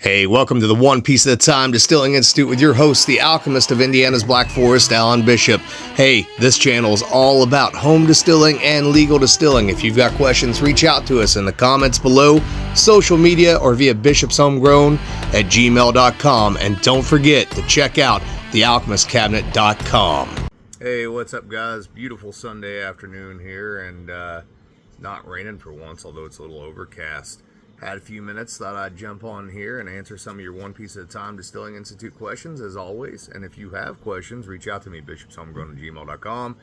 Hey, welcome to the One Piece at a Time Distilling Institute with your host, the alchemist of Indiana's Black Forest, Alan Bishop. Hey, this channel is all about home distilling and legal distilling. If you've got questions, reach out to us in the comments below, social media, or via bishopshomegrown@gmail.com. And don't forget to check out thealchemistcabinet.com. Hey, what's up, guys? Beautiful Sunday afternoon here, and not raining for once, although it's a little overcast. Had a few minutes, thought I'd jump on here and answer some of your One Piece at a Time Distilling Institute questions, as always. And if you have questions, reach out to me, bishopshomegrown@gmail.com.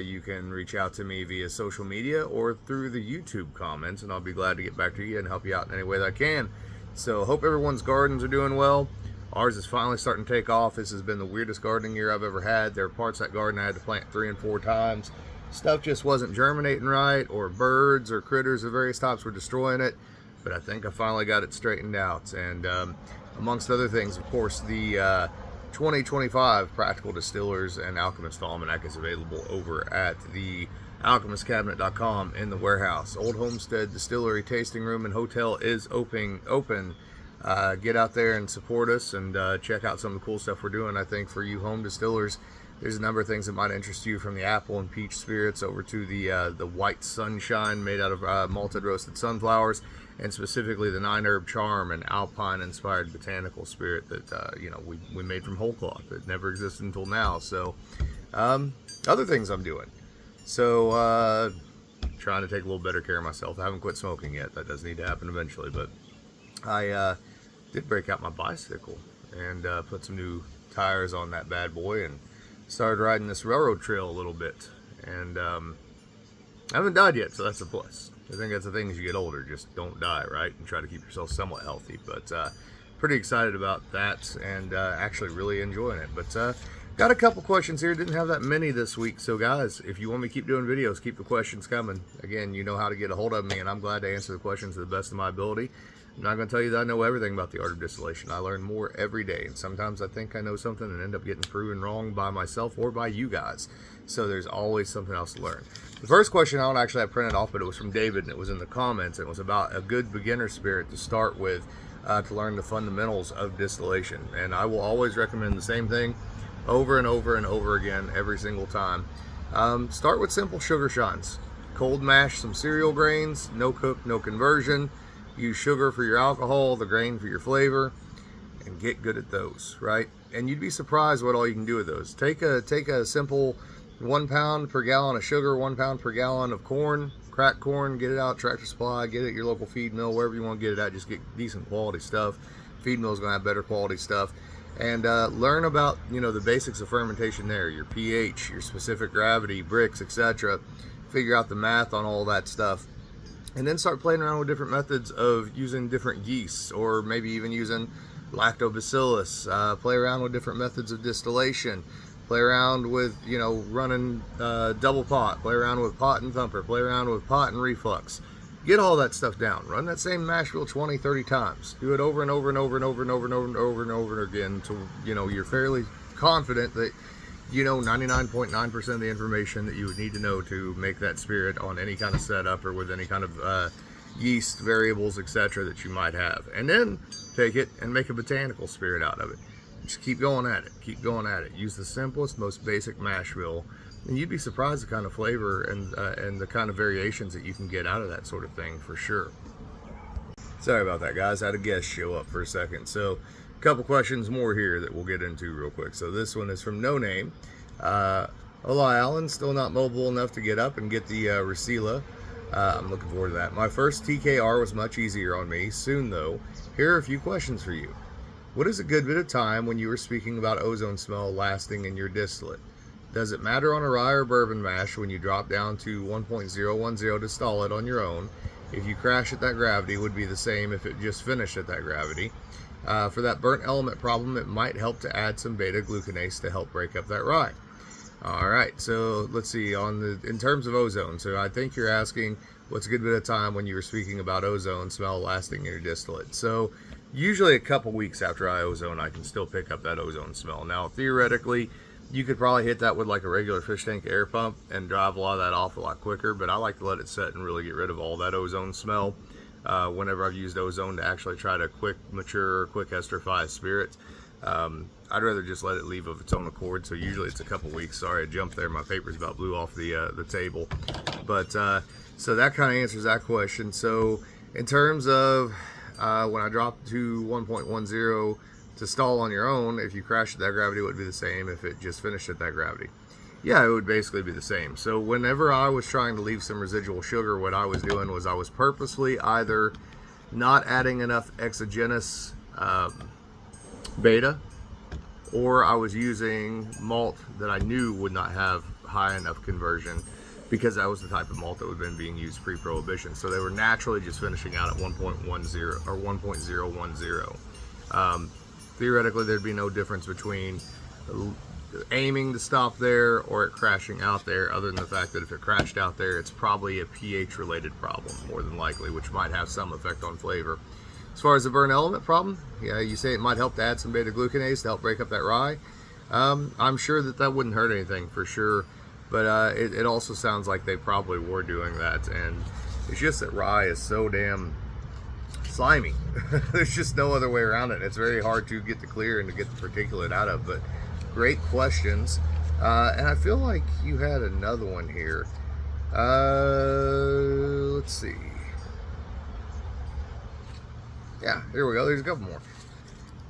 You can reach out to me via social media or through the YouTube comments, and I'll be glad to get back to you and help you out in any way that I can. So, hope everyone's gardens are doing well. Ours is finally starting to take off. This has been the weirdest gardening year I've ever had. There are parts of that garden I had to plant 3 and 4 times. Stuff just wasn't germinating right, or birds or critters of various types were destroying it. But I think I finally got it straightened out. And amongst other things, of course, the 2025 Practical Distillers and Alchemist Almanac is available over at the alchemistcabinet.com in the warehouse. Old Homestead Distillery Tasting Room and Hotel is open. Get out there and support us and check out some of the cool stuff we're doing. I think for you home distillers, there's a number of things that might interest you, from the apple and peach spirits over to the white sunshine made out of malted roasted sunflowers, and specifically the 9-herb charm and alpine-inspired botanical spirit that we made from whole cloth that never existed until now. So, other things I'm doing. So, trying to take a little better care of myself. I haven't quit smoking yet. That does need to happen eventually. But I did break out my bicycle and put some new tires on that bad boy and started riding this railroad trail a little bit. And I haven't died yet, so that's a plus. I think that's the thing as you get older, just don't die, right? And try to keep yourself somewhat healthy. But pretty excited about that and actually really enjoying it. But got a couple questions here. Didn't have that many this week. So guys, if you want me to keep doing videos, keep the questions coming. Again, you know how to get a hold of me, and I'm glad to answer the questions to the best of my ability. I'm not going to tell you that I know everything about the art of distillation. I learn more every day, and sometimes I think I know something and end up getting proven wrong by myself or by you guys. So there's always something else to learn. The first question I don't actually have printed off, but it was from David, and it was in the comments. It was about a good beginner spirit to start with to learn the fundamentals of distillation. And I will always recommend the same thing over and over and over again every single time. Start with simple sugar shines. Cold mash some cereal grains, no cook, no conversion. Use sugar for your alcohol, the grain for your flavor, and get good at those, right? And you'd be surprised what all you can do with those. Take a simple 1 pound per gallon of sugar, 1 pound per gallon of corn, cracked corn, get it out, Tractor Supply, get it at your local feed mill, wherever you want to get it at. Just get decent quality stuff. Feed mill's going to have better quality stuff. And learn about, the basics of fermentation there, your pH, your specific gravity, Brix, etc. Figure out the math on all that stuff. And then start playing around with different methods of using different yeasts, or maybe even using lactobacillus. Play around with different methods of distillation. Play around with, running double pot. Play around with pot and thumper. Play around with pot and reflux. Get all that stuff down. Run that same mash bill 20, 30 times. Do it over and over and over and over and over and over and over and over again until, you're fairly confident that 99.9% of the information that you would need to know to make that spirit on any kind of setup or with any kind of yeast variables, etc. that you might have. And then take it and make a botanical spirit out of it. Just keep going at it. Keep going at it. Use the simplest, most basic mash bill, and you'd be surprised the kind of flavor and the kind of variations that you can get out of that sort of thing, for sure. Sorry about that, guys. I had a guest show up for a second. So couple questions more here that we'll get into real quick. So this one is from No Name. Hola, Alan. Still not mobile enough to get up and get the Resila. I'm looking forward to that. My first TKR was much easier on me. Soon, though. Here are a few questions for you. What is a good bit of time when you were speaking about ozone smell lasting in your distillate? Does it matter on a rye or bourbon mash when you drop down to 1.010 to stall it on your own? If you crash at that gravity, would be the same if it just finished at that gravity. For that burnt element problem, it might help to add some beta-glucanase to help break up that rye. All right, so let's see, in terms of ozone, so I think you're asking what's a good bit of time when you were speaking about ozone smell lasting in your distillate. So usually a couple weeks after I ozone, I can still pick up that ozone smell. Now, theoretically, you could probably hit that with like a regular fish tank air pump and drive a lot of that off a lot quicker, but I like to let it set and really get rid of all that ozone smell. whenever I've used ozone to actually try to quick mature or quick esterify a spirit. I'd rather just let it leave of its own accord. So usually it's a couple weeks. Sorry, I jumped there. My papers about blew off the table. But so that kind of answers that question. So in terms of when I dropped to 1.10 to stall on your own, if you crashed at that gravity, it would be the same if it just finished at that gravity. Yeah, it would basically be the same. So whenever I was trying to leave some residual sugar, what I was doing was I was purposely either not adding enough exogenous beta, or I was using malt that I knew would not have high enough conversion, because that was the type of malt that would have been being used pre-prohibition. So they were naturally just finishing out at 1.10 or 1.010. Theoretically, there'd be no difference between aiming to stop there or it crashing out there, other than the fact that if it crashed out there, it's probably a pH related problem more than likely, which might have some effect on flavor. As far as the burn element problem, yeah, you say it might help to add some beta glucanase to help break up that rye. I'm sure that wouldn't hurt anything for sure, but it also sounds like they probably were doing that, and it's just that rye is so damn slimy. There's just no other way around it. It's very hard to get the clear and to get the particulate out of, but great questions. And I feel like you had another one here. Let's see. Yeah, here we go. There's a couple more.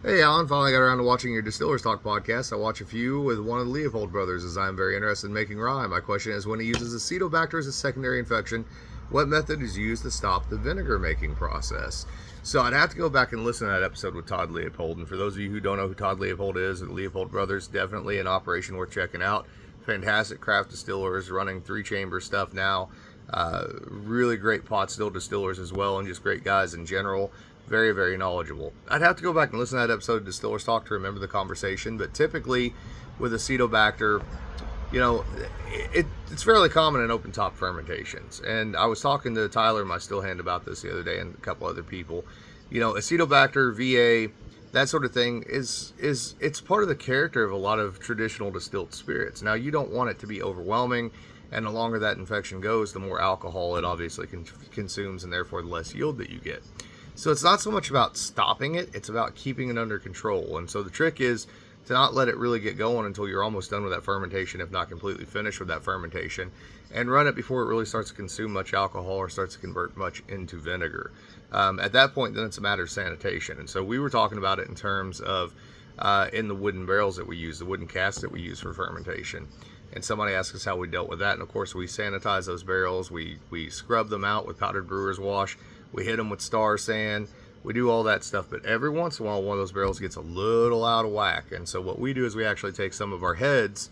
Hey, Alan, finally got around to watching your Distillers Talk podcast. I watch a few with one of the Leopold brothers, as I'm very interested in making rye. My question is, when he uses Acetobacter as a secondary infection, what method is used to stop the vinegar making process? So I'd have to go back and listen to that episode with Todd Leopold. And for those of you who don't know who Todd Leopold is, the Leopold brothers, definitely an operation worth checking out. Fantastic craft distillers, running 3-chamber stuff now. Really great pot still distillers as well, and just great guys in general. Very, very knowledgeable. I'd have to go back and listen to that episode of Distillers Talk to remember the conversation, but typically with Acetobacter, you know, it's fairly common in open top fermentations. And I was talking to Tyler, my still hand, about this the other day, and a couple other people. You know, Acetobacter, VA, that sort of thing it's part of the character of a lot of traditional distilled spirits. Now, you don't want it to be overwhelming, and the longer that infection goes, the more alcohol it obviously consumes, and therefore the less yield that you get. So it's not so much about stopping it, it's about keeping it under control. And so the trick is to not let it really get going until you're almost done with that fermentation, if not completely finished with that fermentation, and run it before it really starts to consume much alcohol or starts to convert much into vinegar. At that point, then it's a matter of sanitation. And so we were talking about it in terms of in the wooden barrels that we use, the wooden casks that we use for fermentation. And somebody asked us how we dealt with that. And of course, we sanitize those barrels. We scrub them out with powdered brewer's wash. We hit them with Star Sand. We do all that stuff. But every once in a while, one of those barrels gets a little out of whack. And so what we do is we actually take some of our heads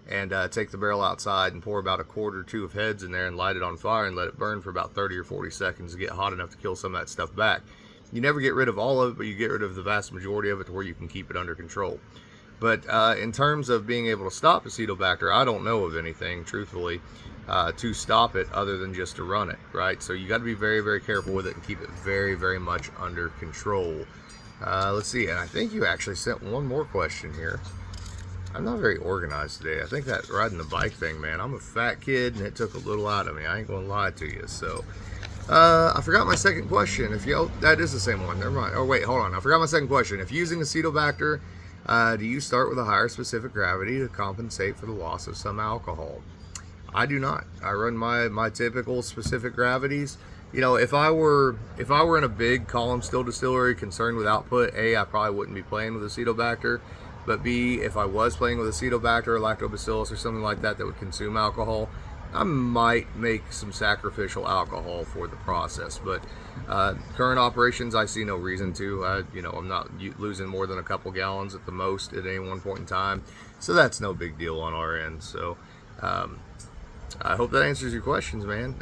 and take the barrel outside and pour about a quart or two of heads in there and light it on fire and let it burn for about 30 or 40 seconds to get hot enough to kill some of that stuff back. You never get rid of all of it, but you get rid of the vast majority of it to where you can keep it under control. But in terms of being able to stop Acetobacter, I don't know of anything, truthfully, to stop it other than just to run it, right? So you got to be very, very careful with it and keep it very, very much under control. Let's see, and I think you actually sent one more question here. I'm not very organized today. I think that riding the bike thing, man, I'm a fat kid and it took a little out of me. I ain't gonna lie to you. So I forgot my second question. That is the same one. Never mind. Oh wait, hold on. I forgot my second question. If using Acetobacter, do you start with a higher specific gravity to compensate for the loss of some alcohol? I do not. I run my typical specific gravities. You know, if I were in a big column still distillery concerned with output, A, I probably wouldn't be playing with Acetobacter. But B, if I was playing with Acetobacter or Lactobacillus or something like that would consume alcohol, I might make some sacrificial alcohol for the process. But current operations, I see no reason to. I'm not losing more than a couple gallons at the most at any one point in time. So that's no big deal on our end. So I hope that answers your questions, man.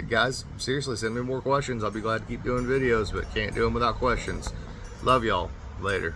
Guys, seriously, send me more questions. I'll be glad to keep doing videos, but can't do them without questions. Love y'all. Later.